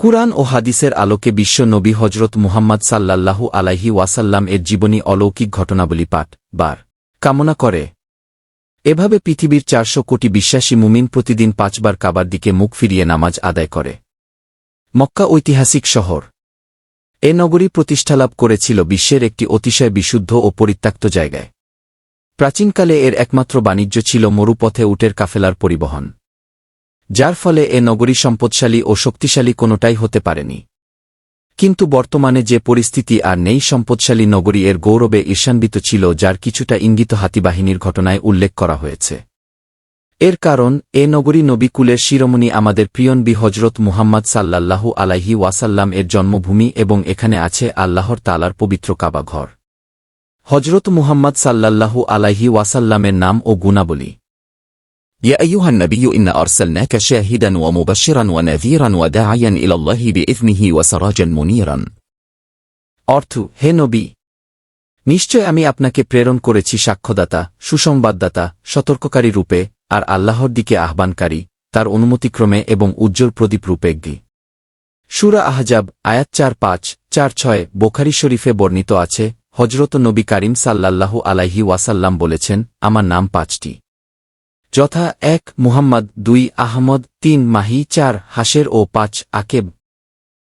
কুরআন ও হাদিসের আলোকে বিশ্ব নবী হজরত মুহাম্মদ সাল্লাল্লাহু আলাইহি ওয়াসাল্লাম এর জীবনী অলৌকিক ঘটনাবলী পাঠ বার কামনা করে। এভাবে পৃথিবীর ৪০০ কোটি বিশ্বাসী মুমিন প্রতিদিন ৫ বার কাবার দিকে মুখ ফিরিয়ে নামাজ আদায় করে। মক্কা ঐতিহাসিক শহর। এ নগরী প্রতিষ্ঠালাভ করেছিল বিশ্বের একটি অতিশয় বিশুদ্ধ ও পরিত্যক্ত জায়গায়। প্রাচীনকালে এর একমাত্র বাণিজ্য ছিল মরুপথে উটের কাফেলার পরিবহন, যার ফলে এ নগরী সম্পদশালী ও শক্তিশালী কোনোটাই হতে পারেনি। কিন্তু বর্তমানে যে পরিস্থিতি আর নেই, সম্পদশালী নগরী এর গৌরবে ঈর্ষান্বিত ছিল, যার কিছুটা ইঙ্গিত হাতিবাহিনীর ঘটনায় উল্লেখ করা হয়েছে। এর কারণ, এ নগরী নবী কুলের শিরোমণি আমাদের প্রিয় নবী হজরত মুহাম্মদ সাল্লাল্লাহু আলাইহি ওয়াসাল্লাম এর জন্মভূমি, এবং এখানে আছে আল্লাহর তাআলার পবিত্র কাবা ঘর। হজরত মুহাম্মদ সাল্লাল্লাহু আলাইহি ওয়াসাল্লামের নাম ও গুণাবলী। يا أيها النبي إنا أرسلناك شاهدا ومبشرا ونذيرا وداعيا إلى الله بإذنه وسراجا منيرا। অর্থ, হে নবী, নিশ্চয় আমি আপনাকে প্রেরণ করেছি সাক্ষ্যদাতা, সুসংবাদদাতা, সতর্ককারী রূপে, আর আল্লাহর দিকে আহ্বানকারী, তার অনুমতিক্রমে, এবং উজ্জ্বল প্রদীপ রূপে। সূরা আহজাব আয়াত ৪-৫-৪-৬ বুখারী শরীফে বর্ণিত আছে, হজরত নবী কারীম সাল্লাল্লাহু আলাইহি ওয়াসাল্লাম বলেছেন, আমার নাম ৫টি, যথা ১ মুহাম্মদ, ২ আহমদ, ৩ মাহি, ৪ হাশের ও ৫ আকেব।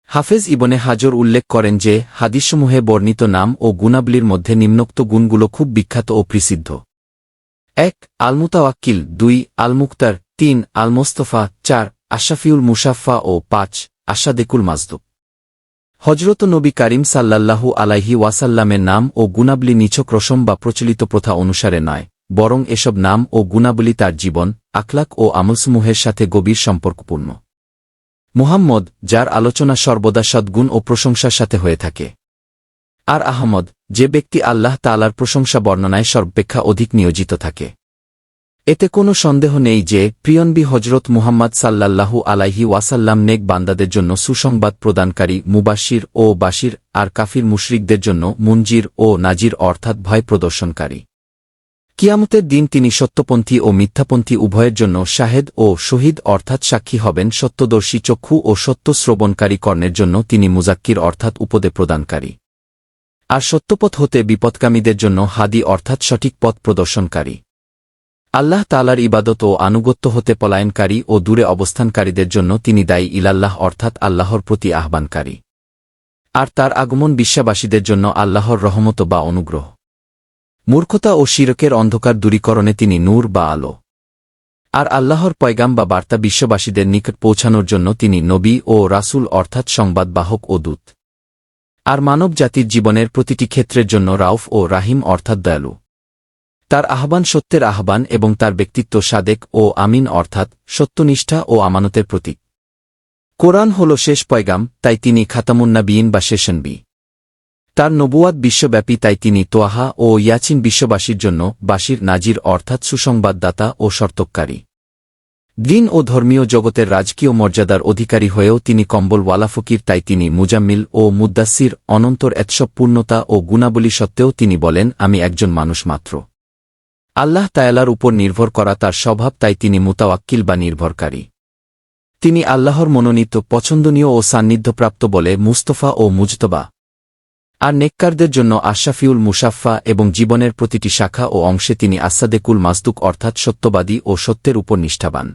হাফেজ ইবনে হাজর উল্লেখ করেন যে, হাদিসসমূহে বর্ণিত নাম ও গুণাবলীর মধ্যে নিম্নোক্ত গুণগুলো খুব বিখ্যাত ও প্রসিদ্ধ: ১ আল-মুতাওয়াক্কিল, ২ আল-মুক্তার, ৩ আল-মোস্তফা, ৪ আশরাফিউল মুশাফফা ও ৫ আশ-সাদিকুল মাসদুক। হজরত নবী কারীম সাল্লাল্লাহু আলাইহি ওয়াসাল্লামের নাম ও গুণাবলী নিছক রসম বা প্রচলিত প্রথা অনুসারে নয়, বরং এসব নাম ও গুণাবলী তার জীবন, আখলাক ও আমলসমূহের সাথে গভীর সম্পর্কপূর্ণ। মুহাম্মদ, যার আলোচনা সর্বদা সদ্গুণ ও প্রশংসার সাথে হয়ে থাকে। আর আহমদ, যে ব্যক্তি আল্লাহ তাআলার প্রশংসা বর্ণনায় সর্বাপেক্ষা অধিক নিয়োজিত থাকে। এতে কোনো সন্দেহ নেই যে প্রিয়নবী হজরত মুহাম্মদ সাল্লাল্লাহু আলাইহি ওয়াসাল্লাম নেক বান্দাদের জন্য সুসংবাদ প্রদানকারী, মুবাশশির ও বাশির, আর কাফির মুশরিকদের জন্য মুনজির ও নাজির অর্থাৎ ভয় প্রদর্শনকারী। কিয়ামতের দিন তিনি সত্যপন্থী ও মিথ্যাপন্থী উভয়ের জন্য শাহেদ ও শহীদ অর্থাৎ সাক্ষী হবেন। সত্যদর্শী চক্ষু ও সত্য শ্রবণকারী কর্ণের জন্য তিনি মুজাক্কির অর্থাৎ উপদে প্রদানকারী। আর সত্যপথ হতে বিপদকামীদের জন্য হাদি অর্থাৎ সঠিক পথ প্রদর্শনকারী। আল্লাহ তাআলার ইবাদত ও আনুগত্য হতে পলায়নকারী ও দূরে অবস্থানকারীদের জন্য তিনি দায়ী ইলাল্লাহ অর্থাৎ আল্লাহর প্রতি আহ্বানকারী। আর তার আগমন বিশ্বাবাসীদের জন্য আল্লাহর রহমত বা অনুগ্রহ। মূর্খতা ও শিরকের অন্ধকার দূরীকরণে তিনি নূর বা আলো। আর আল্লাহর পয়গাম বা বার্তা বিশ্ববাসীদের নিকট পৌঁছানোর জন্য তিনি নবী ও রাসূল অর্থাৎ সংবাদবাহক ও দূত। আর মানব জাতির জীবনের প্রতিটি ক্ষেত্রের জন্য রাউফ ও রাহিম অর্থাৎ দয়ালু। তার আহ্বান সত্যের আহ্বান, এবং তার ব্যক্তিত্ব সাদেক ও আমিন অর্থাৎ সত্যনিষ্ঠা ও আমানতের প্রতীক। কোরআন হল শেষ পয়গাম, তাই তিনি খাতামুন নাবিয়িন বা শেষ নবী। তার নবুয়াত বিশ্বব্যাপী, তাই তিনি তোয়াহা ও ইয়াছিন বিশ্ববাসীর জন্য বাশির নাজির অর্থাৎ সুসংবাদদাতা ও সর্তককারী। দ্বীন ও ধর্মীয় জগতের রাজকীয় মর্যাদার অধিকারী হয়েও তিনি কম্বলওয়ালা ফকির, তাই তিনি মুজাম্মিল ও মুদ্দাসির। অনন্তর এতসব পূর্ণতা ও গুণাবলী সত্ত্বেও তিনি বলেন, আমি একজন মানুষ মাত্র। আল্লাহ তাআলার উপর নির্ভর করা তার স্বভাব, তাই তিনি মুতাওয়াক্কিল বা নির্ভরকারী। তিনি আল্লাহর মনোনীত, পছন্দনীয় ও সান্নিধ্যপ্রাপ্ত বলে মুস্তফা ও মুজতবা। আর নেককারদের জন্য আশরাফিউল মুশাফফা, এবং জীবনের প্রতিটি শাখা ও অংশে তিনি আস-সাদিকুল মাসদুক অর্থাৎ সত্যবাদী ও সত্যের উপর নিষ্ঠাবান।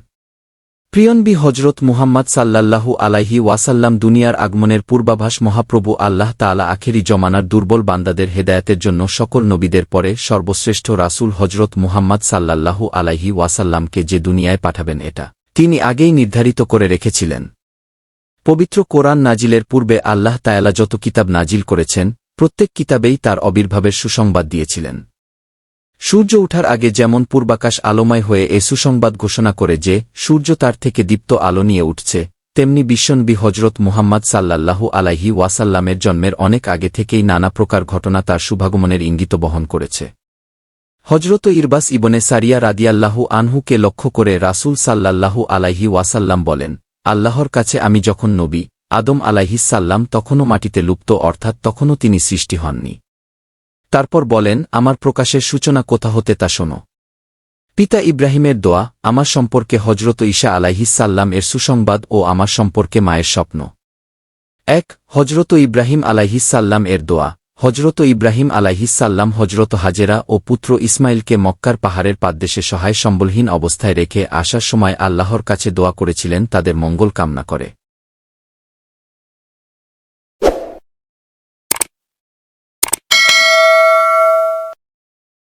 প্রিয়নবী হজরত মুহাম্মদ সাল্লাল্লাহু আলাইহি ওয়াসাল্লাম দুনিয়ার আগমনের পূর্বাভাস। মহাপ্রভু আল্লাহ তাআলা আখেরি জমানার দুর্বল বান্দাদের হেদায়েতের জন্য সকল নবীদের পরে সর্বশ্রেষ্ঠ রাসূল হজরত মুহাম্মদ সাল্লাল্লাহু আলাইহি ওয়াসাল্লামকে যে দুনিয়ায় পাঠাবেন, এটা তিনি আগেই নির্ধারিত করে রেখেছিলেন। পবিত্র কোরআন নাজিলের পূর্বে আল্লাহ তাআলা যত কিতাব নাজিল করেছেন, প্রত্যেক কিতাবেই তার আবির্ভাবের সুসংবাদ দিয়েছিলেন। সূর্য ওঠার আগে যেমন পূর্বাকাশ আলোময় হয়ে এ সুসংবাদ ঘোষণা করে যে সূর্য তার থেকে দীপ্ত আলো নিয়ে উঠছে, তেমনি বিশ্বনবী হজরত মুহাম্মদ সাল্লাল্লাহু আলাইহি ওয়াসাল্লামের জন্মের অনেক আগে থেকেই নানা প্রকার ঘটনা তার শুভাগমনের ইঙ্গিত বহন করেছে। হজরত ইরবাস ইবনে সারিয়া রাদিয়াল্লাহু আনহুকে লক্ষ্য করে রাসূল সাল্লাল্লাহু আলাইহি ওয়াসাল্লাম বলেন, আল্লাহর কাছে আমি যখন নবী আদম আলাইহিসসালাম তখনও মাটিতে লুপ্ত অর্থাৎ তখনও তিনি সৃষ্টি হননি। তারপর বলেন, আমার প্রকাশের সূচনা কোথা হতে তা শোনো। পিতা ইব্রাহিমের দোয়া, আমার সম্পর্কে হজরত ঈসা আলাইহিসসালাম এর সুসংবাদ ও আমার সম্পর্কে মায়ের স্বপ্ন। এক হজরত ইব্রাহিম আলাইহিসসাল্লাম এর দোয়া। হজরত ইব্রাহিম আলাইহিসসাল্লাম হজরত হাজেরা ও পুত্র ইসমাইলকে মক্কার পাহাড়ের পাদদেশে সহায় সম্বলহীন অবস্থায় রেখে আসার সময় আল্লাহর কাছে দোয়া করেছিলেন তাদের মঙ্গল কামনা করে।